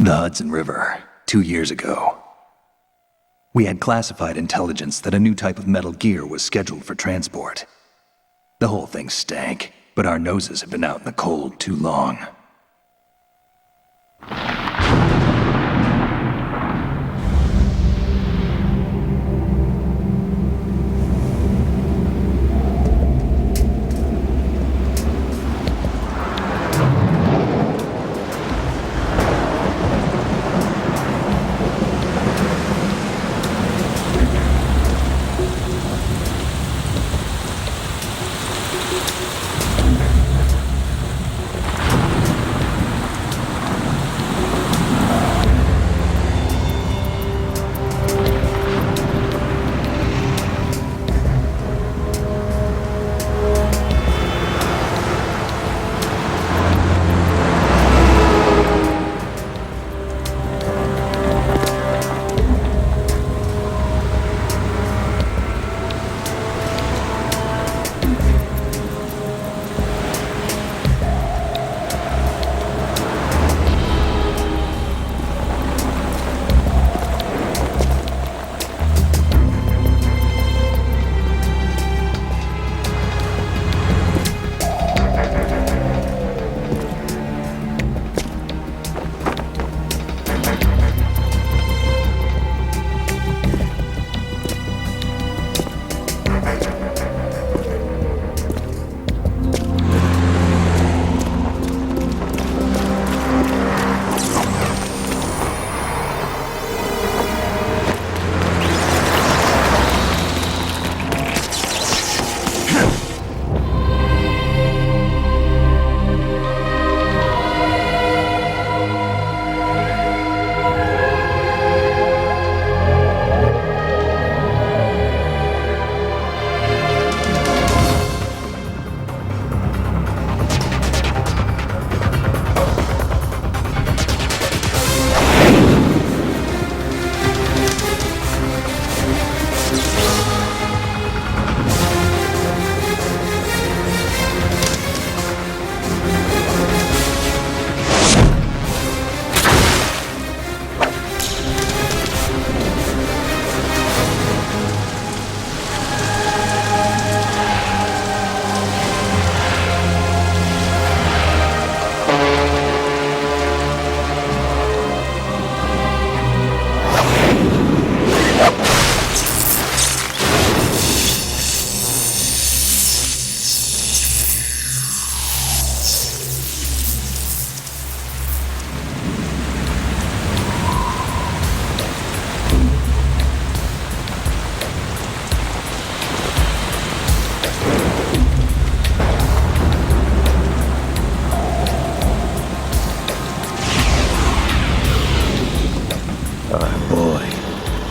The Hudson River, 2 years ago. We had classified intelligence that a new type of metal gear was scheduled for transport. The whole thing stank, but our noses had been out in the cold too long.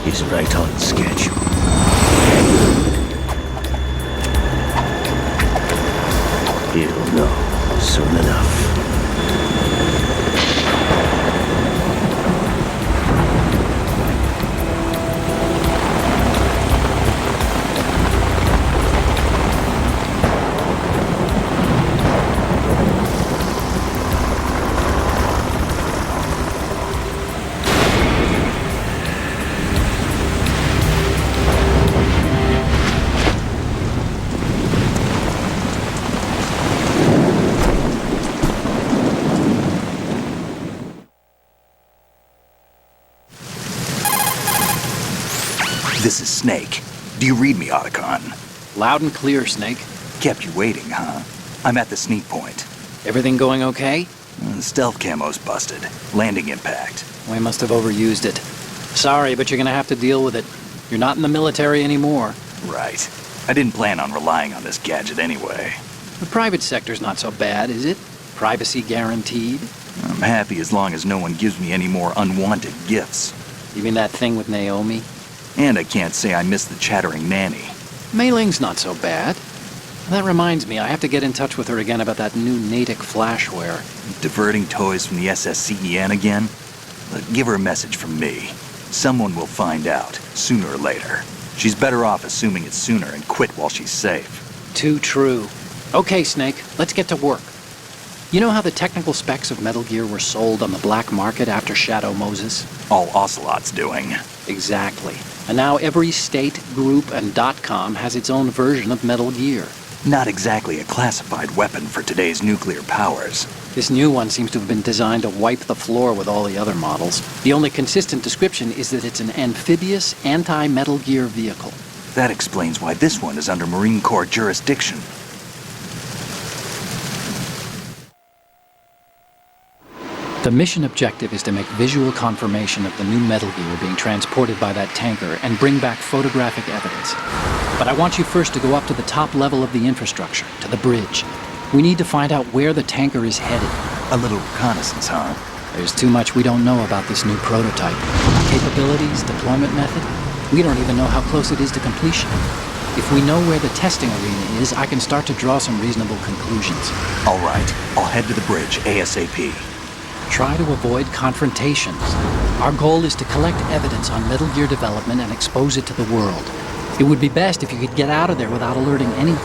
Is right on schedule. He'll know soon enough. This is Snake. Do you read me, Otacon? Loud and clear, Snake. Kept you waiting, huh? I'm at the sneak point. Everything going okay? Stealth camo's busted. Landing impact. We must have overused it. Sorry, but you're gonna have to deal with it. You're not in the military anymore. Right. I didn't plan on relying on this gadget anyway. The private sector's not so bad, is it? Privacy guaranteed? I'm happy as long as no one gives me any more unwanted gifts. You mean that thing with Naomi? And I can't say I miss the chattering nanny. Mei Ling's not so bad. That reminds me, I have to get in touch with her again about that new Natick flashware. Diverting toys from the SSCEN again? Give her a message from me. Someone will find out, sooner or later. She's better off assuming it's sooner and quit while she's safe. Too true. Okay, Snake, let's get to work. You know how the technical specs of Metal Gear were sold on the black market after Shadow Moses? All Ocelot's doing. Exactly. And now every state, group, and .com has its own version of Metal Gear. Not exactly a classified weapon for today's nuclear powers. This new one seems to have been designed to wipe the floor with all the other models. The only consistent description is that it's an amphibious, anti-Metal Gear vehicle. That explains why this one is under Marine Corps jurisdiction. The mission objective is to make visual confirmation of the new Metal Gear being transported by that tanker and bring back photographic evidence. But I want you first to go up to the top level of the infrastructure, to the bridge. We need to find out where the tanker is headed. A little reconnaissance, huh? There's too much we don't know about this new prototype. Capabilities, deployment method. We don't even know how close it is to completion. If we know where the testing arena is, I can start to draw some reasonable conclusions. All right, I'll head to the bridge ASAP. Try to avoid confrontations. Our goal is to collect evidence on Metal Gear development and expose it to the world. It would be best if you could get out of there without alerting anyone.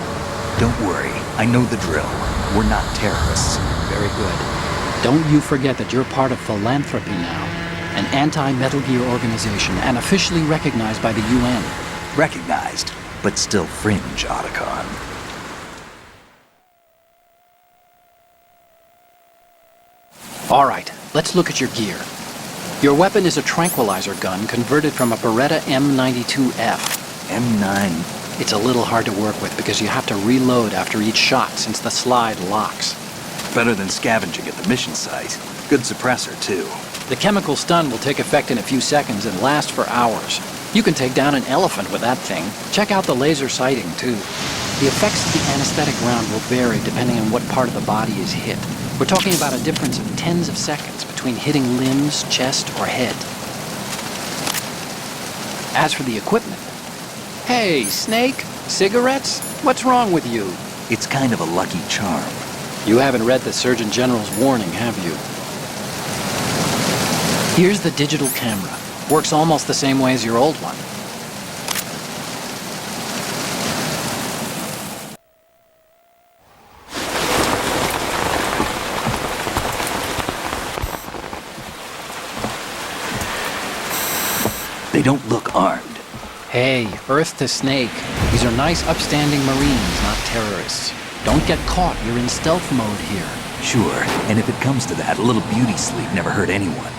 Don't worry, I know the drill. We're not terrorists. Very good. Don't you forget that you're part of Philanthropy now, an anti-Metal Gear organization and officially recognized by the UN. Recognized, but still fringe, Otacon. All right, let's look at your gear. Your weapon is a tranquilizer gun converted from a Beretta M92F. M9. It's a little hard to work with because you have to reload after each shot since the slide locks. Better than scavenging at the mission site. Good suppressor, too. The chemical stun will take effect in a few seconds and last for hours. You can take down an elephant with that thing. Check out the laser sighting, too. The effects of the anesthetic round will vary depending on what part of the body is hit. We're talking about a difference of tens of seconds between hitting limbs, chest, or head. As for the equipment... Hey, Snake? Cigarettes? What's wrong with you? It's kind of a lucky charm. You haven't read the Surgeon General's warning, have you? Here's the digital camera. Works almost the same way as your old one. They don't look armed. Hey, Earth to Snake. These are nice, upstanding Marines, not terrorists. Don't get caught. You're in stealth mode here. Sure, and if it comes to that, a little beauty sleep never hurt anyone.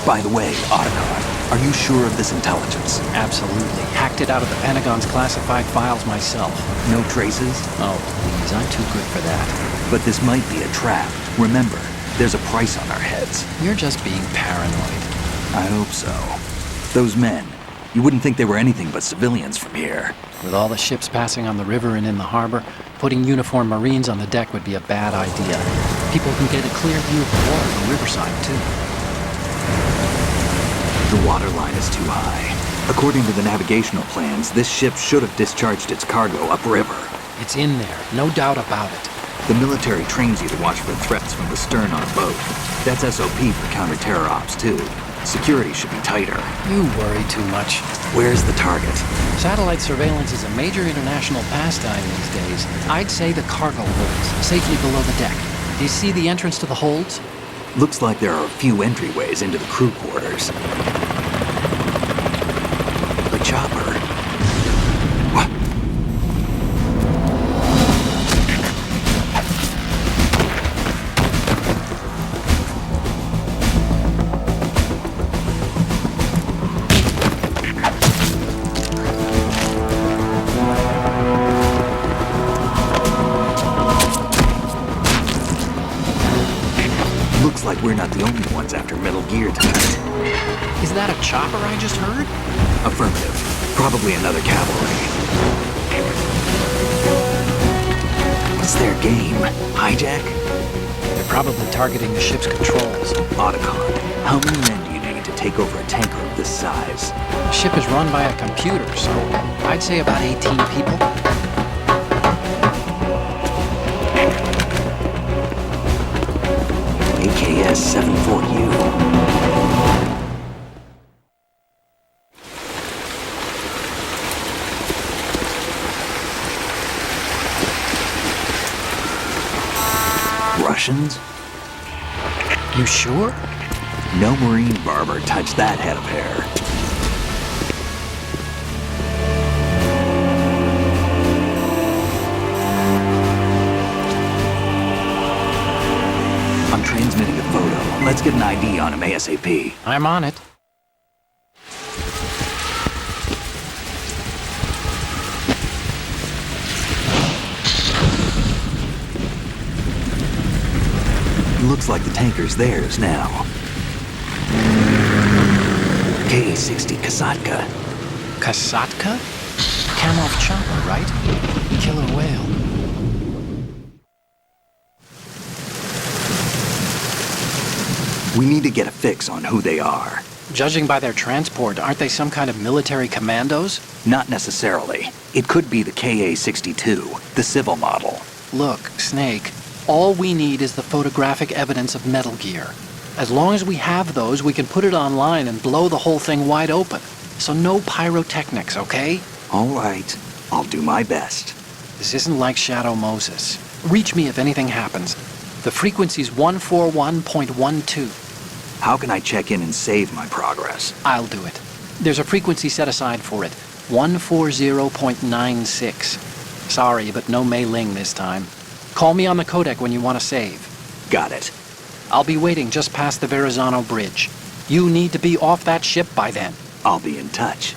By the way, Otacon, are you sure of this intelligence? Absolutely. Hacked it out of the Pentagon's classified files myself. No traces? Oh, please, I'm too good for that. But this might be a trap. Remember, there's a price on our heads. You're just being paranoid. I hope so. Those men, you wouldn't think they were anything but civilians from here. With all the ships passing on the river and in the harbor, putting uniformed Marines on the deck would be a bad idea. People can get a clear view of the water from Riverside, too. The water line is too high. According to the navigational plans, this ship should have discharged its cargo upriver. It's in there, no doubt about it. The military trains you to watch for threats from the stern on a boat. That's SOP for counter-terror ops, too. Security should be tighter. You worry too much. Where's the target? Satellite surveillance is a major international pastime these days. I'd say the cargo holds, safely below the deck. Do you see the entrance to the holds? Looks like there are a few entryways into the crew quarters. The chopper. What? Looks like we're not the only ones after Metal Gear tonight. Is that a chopper I just heard? Affirmative. Probably another cavalry. What's their game? Hijack? They're probably targeting the ship's controls. Otacon, how many men do you need to take over a tanker of this size? The ship is run by a computer, so I'd say about 18 people. AKS 74U. Russians? You sure? No Marine barber touched that head of hair. I'm transmitting a photo. Let's get an ID on him ASAP. I'm on it. Looks like the tanker's theirs now. K-60 Kasatka. Kasatka? Kamov chopper, right? Killer whale. We need to get a fix on who they are. Judging by their transport, aren't they some kind of military commandos? Not necessarily. It could be the KA-62, the civil model. Look, Snake, all we need is the photographic evidence of Metal Gear. As long as we have those, we can put it online and blow the whole thing wide open. So no pyrotechnics, okay? All right. I'll do my best. This isn't like Shadow Moses. Reach me if anything happens. The frequency's 141.12. How can I check in and save my progress? I'll do it. There's a frequency set aside for it. 140.96. Sorry, but no Mei Ling this time. Call me on the codec when you want to save. Got it. I'll be waiting just past the Verrazano Bridge. You need to be off that ship by then. I'll be in touch.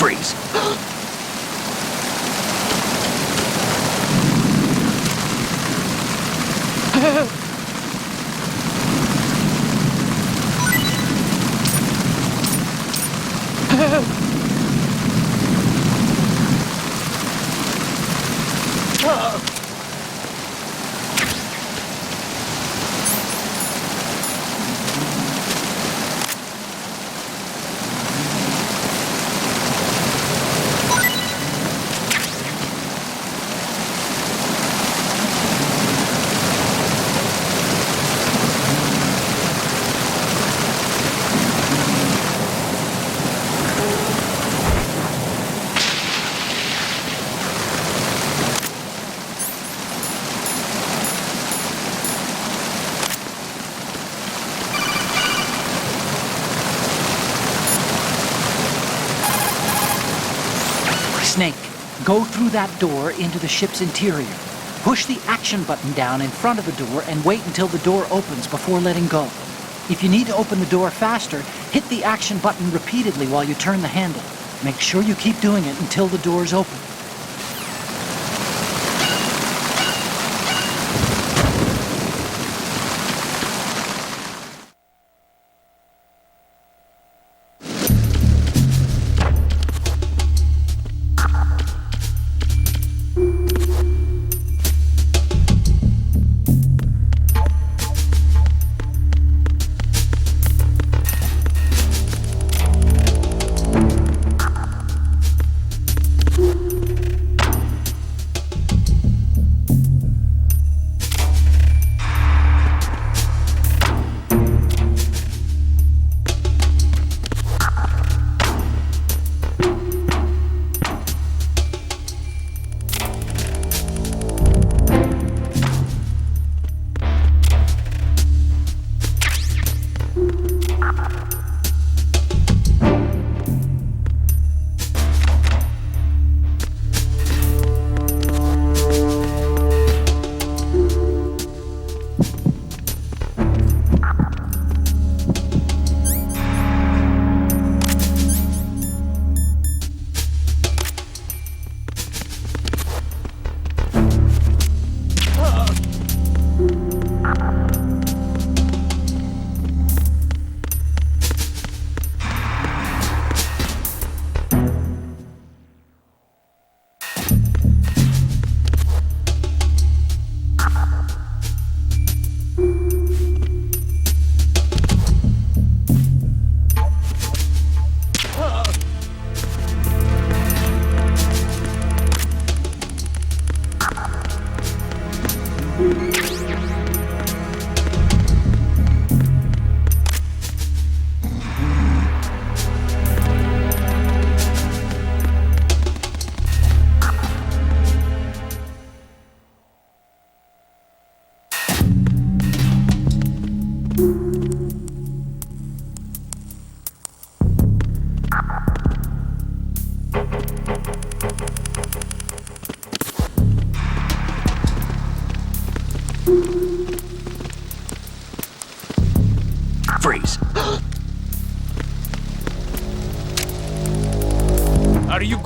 Freeze. Snake, go through that door into the ship's interior. Push the action button down in front of the door and wait until the door opens before letting go. If you need to open the door faster, hit the action button repeatedly while you turn the handle. Make sure you keep doing it until the door's open.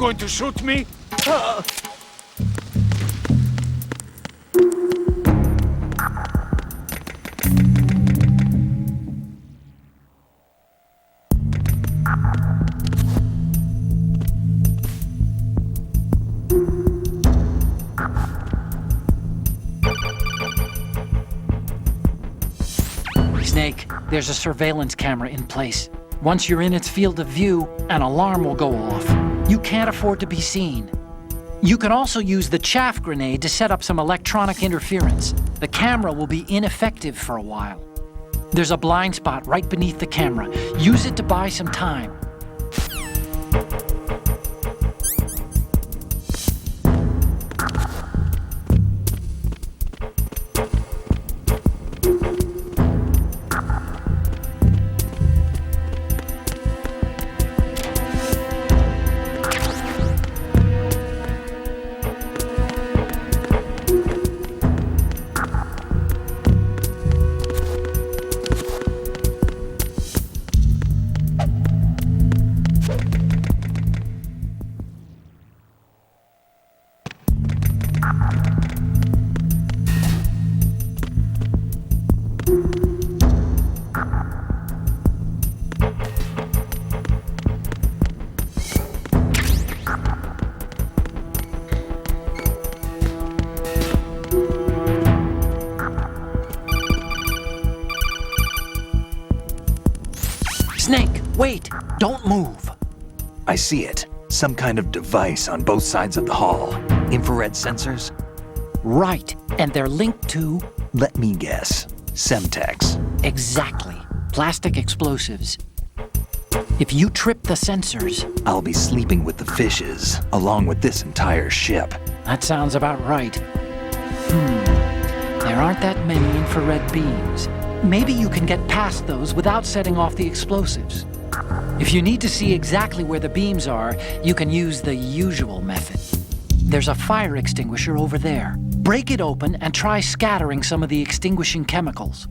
going to shoot me? Snake, there's a surveillance camera in place. Once you're in its field of view, an alarm will go off. You can't afford to be seen. You can also use the chaff grenade to set up some electronic interference. The camera will be ineffective for a while. There's a blind spot right beneath the camera. Use it to buy some time. Snake, wait! Don't move! I see it. Some kind of device on both sides of the hall. Infrared sensors? Right, and they're linked to... Let me guess. Semtex. Exactly. Plastic explosives. If you trip the sensors... I'll be sleeping with the fishes, along with this entire ship. That sounds about right. There aren't that many infrared beams. Maybe you can get past those without setting off the explosives. If you need to see exactly where the beams are, you can use the usual method. There's a fire extinguisher over there. Break it open and try scattering some of the extinguishing chemicals.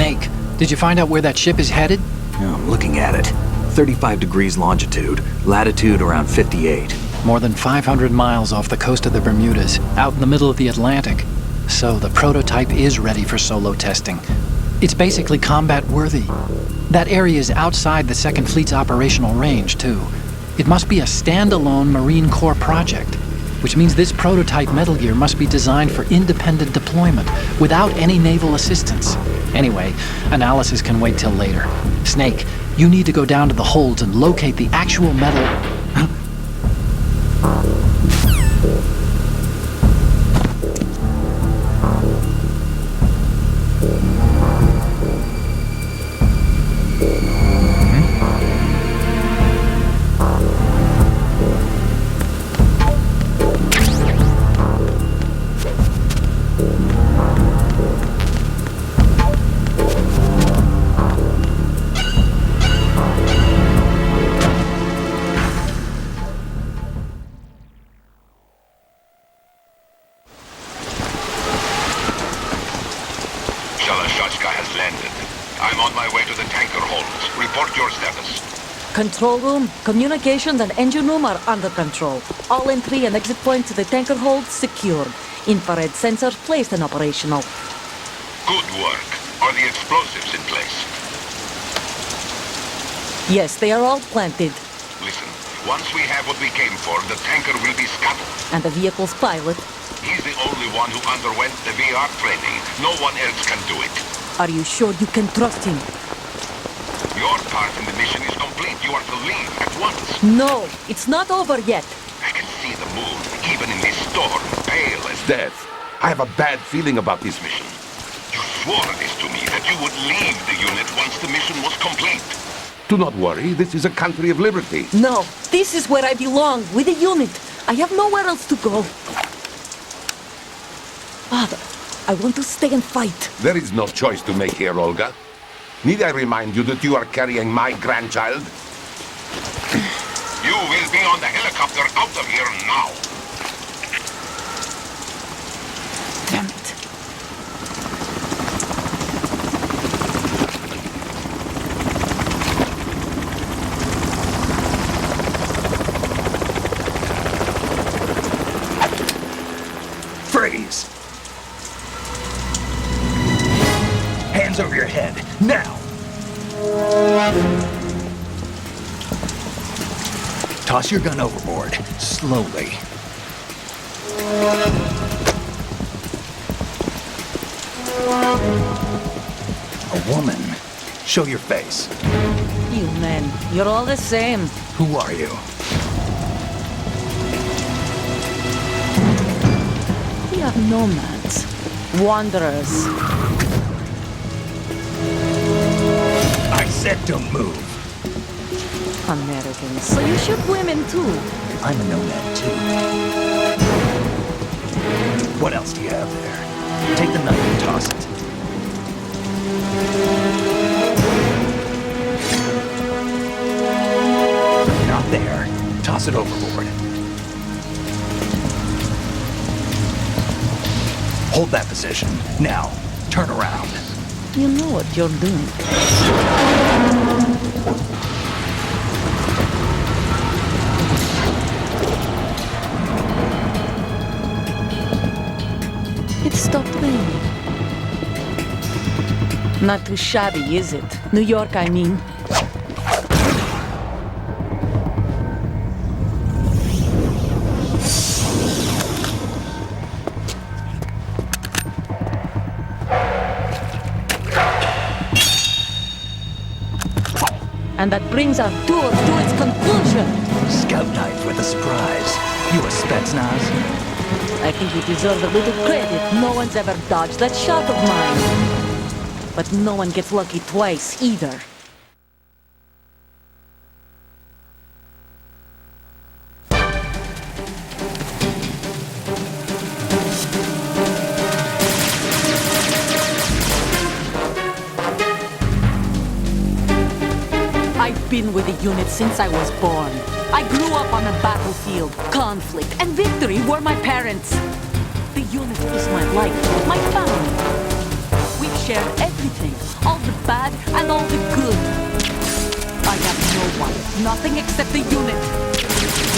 Snake, did you find out where that ship is headed? Oh, I'm looking at it. 35 degrees longitude, latitude around 58. More than 500 miles off the coast of the Bermudas, out in the middle of the Atlantic. So the prototype is ready for solo testing. It's basically combat-worthy. That area is outside the Second Fleet's operational range, too. It must be a standalone Marine Corps project, which means this prototype Metal Gear must be designed for independent deployment, without any naval assistance. Anyway, analysis can wait till later. Snake, you need to go down to the holds and locate the actual metal... has landed. I'm on my way to the tanker holds. Report your status. Control room, communications and engine room are under control. All entry and exit points to the tanker hold secured. Infrared sensors placed and operational. Good work. Are the explosives in place? Yes, they are all planted. Listen, once we have what we came for, the tanker will be scuttled. And the vehicle's pilot. He's the only one who underwent the VR training. No one else can do it. Are you sure you can trust him? Your part in the mission is complete. You are to leave at once. No, it's not over yet. I can see the moon, even in this storm, pale as death. I have a bad feeling about this mission. You swore this to me, that you would leave the unit once the mission was complete. Do not worry, this is a country of liberty. No, this is where I belong, with the unit. I have nowhere else to go. Father, I want to stay and fight. There is no choice to make here, Olga. Need I remind you that you are carrying my grandchild? You will be on the helicopter out of here now. Damn it. Freeze! Hands over your head, now! Toss your gun overboard, slowly. A woman. Show your face. You men, you're all the same. Who are you? We are nomads. Wanderers. I said don't move. Americans. So you shoot women too. I'm a nomad too. What else do you have there? Take the knife and toss it. Not there. Toss it overboard. Hold that position. Now, turn around. You know what you're doing. It stopped raining. Not too shabby, is it? New York, I mean. And that brings our tour to its conclusion. Scout knife with a surprise. You a Spetsnaz? I think you deserve a little credit. No one's ever dodged that shot of mine. But no one gets lucky twice, either. I've been with the unit since I was born. I grew up on a battlefield. Conflict and victory were my parents. The unit is my life, my family. We've shared everything, all nothing except the unit.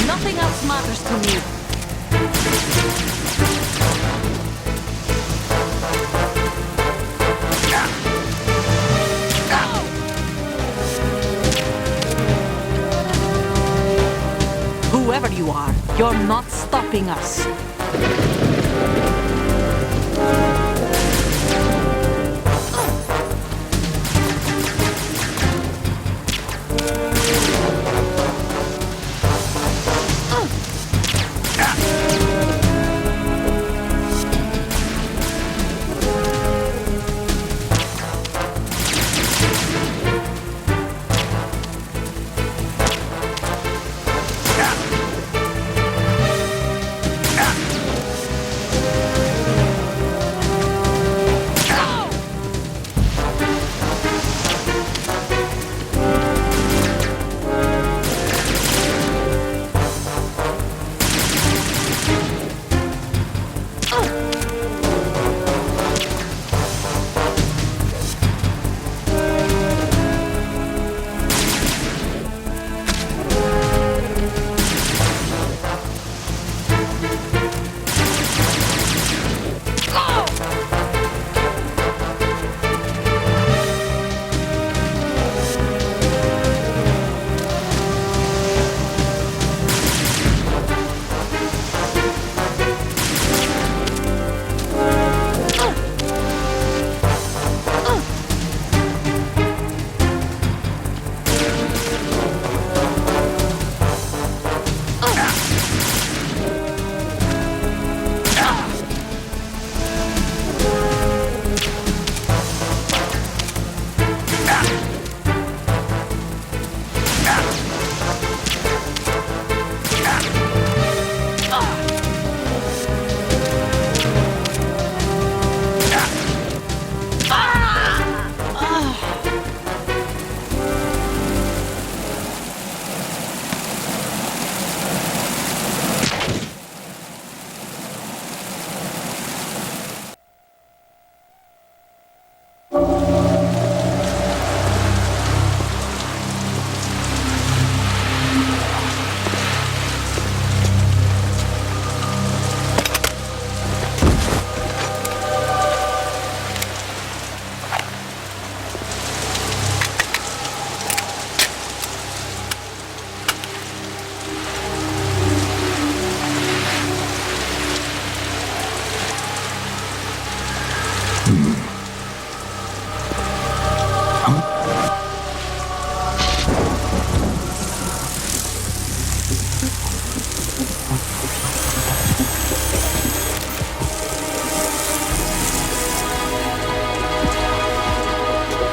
Nothing else matters to me. Whoever you are, you're not stopping us.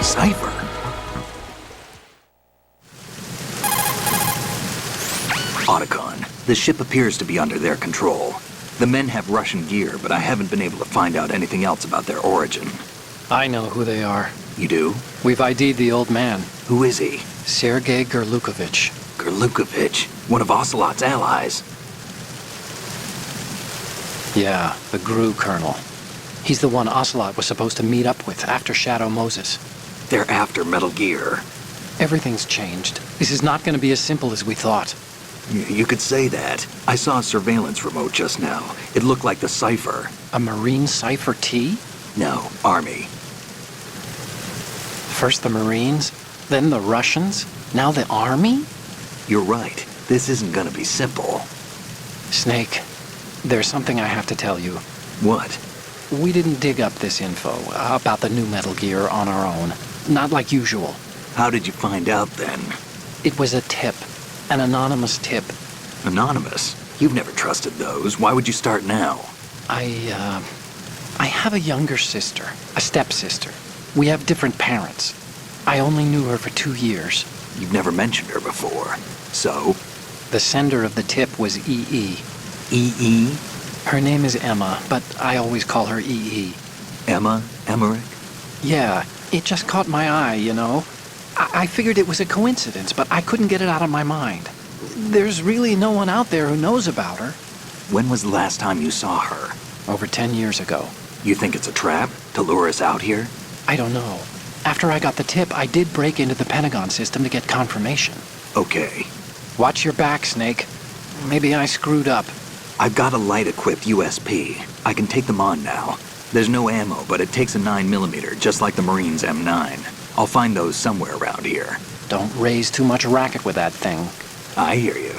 Cipher? Otacon, the ship appears to be under their control. The men have Russian gear, but I haven't been able to find out anything else about their origin. I know who they are. You do? We've ID'd the old man, Who is he? Sergei Gerlukovich. Gerlukovich, one of Ocelot's allies. Yeah, the GRU colonel. He's the one Ocelot was supposed to meet up with after Shadow Moses. They're after Metal Gear. Everything's changed. This is not going to be as simple as we thought. You could say that. I saw a surveillance remote just now. It looked like the Cipher. A Marine Cipher T? No, Army. First the Marines, then the Russians, now the Army? You're right. This isn't gonna be simple. Snake, there's something I have to tell you. What? We didn't dig up this info about the new Metal Gear on our own. Not like usual. How did you find out then? It was a tip. An anonymous tip. Anonymous? You've never trusted those. Why would you start now? I have a younger sister, a stepsister. We have different parents. I only knew her for 2 years. You've never mentioned her before. So? The sender of the tip was EE. EE? Her name is Emma, but I always call her EE. Emma? Emmerich? Yeah, it just caught my eye, you know. I figured it was a coincidence, but I couldn't get it out of my mind. There's really no one out there who knows about her. When was the last time you saw her? Over 10 years ago. You think it's a trap to lure us out here? I don't know. After I got the tip, I did break into the Pentagon system to get confirmation. Okay. Watch your back, Snake. Maybe I screwed up. I've got a light-equipped USP. I can take them on now. There's no ammo, but it takes a 9mm, just like the Marines' M9. I'll find those somewhere around here. Don't raise too much racket with that thing. I hear you.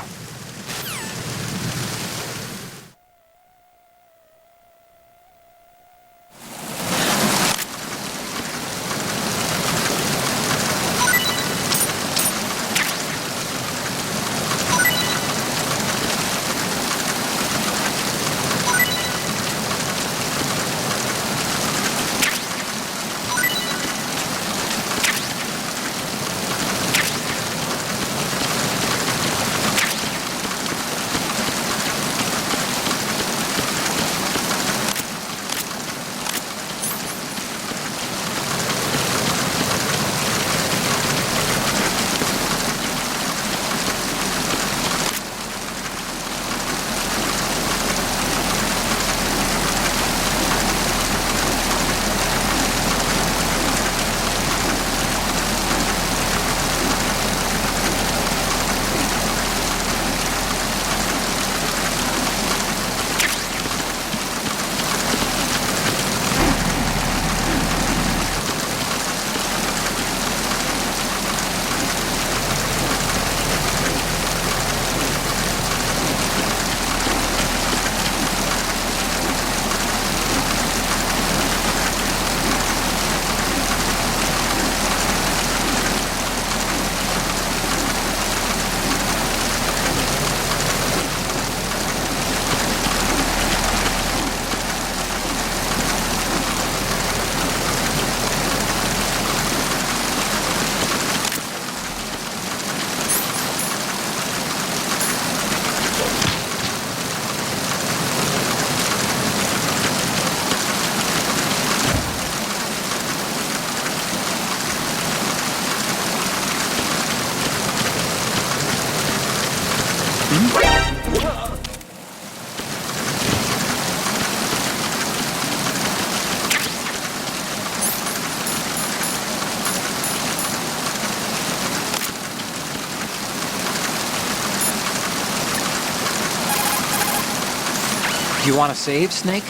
Do you want to save, Snake?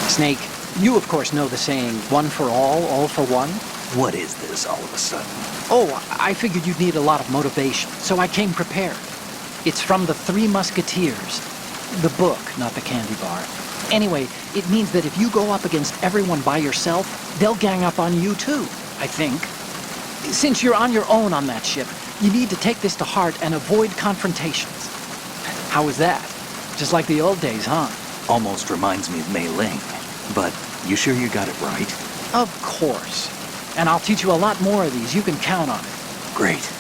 Snake, you of course know the saying, one for all for one? What is this all of a sudden? Oh, I figured you'd need a lot of motivation, so I came prepared. It's from the Three Musketeers. The book, not the candy bar. Anyway, it means that if you go up against everyone by yourself, they'll gang up on you too, I think. Since you're on your own on that ship, you need to take this to heart and avoid confrontations. How was that? Just like the old days, huh? Almost reminds me of Mei Ling. But you sure you got it right? Of course. And I'll teach you a lot more of these. You can count on it. Great.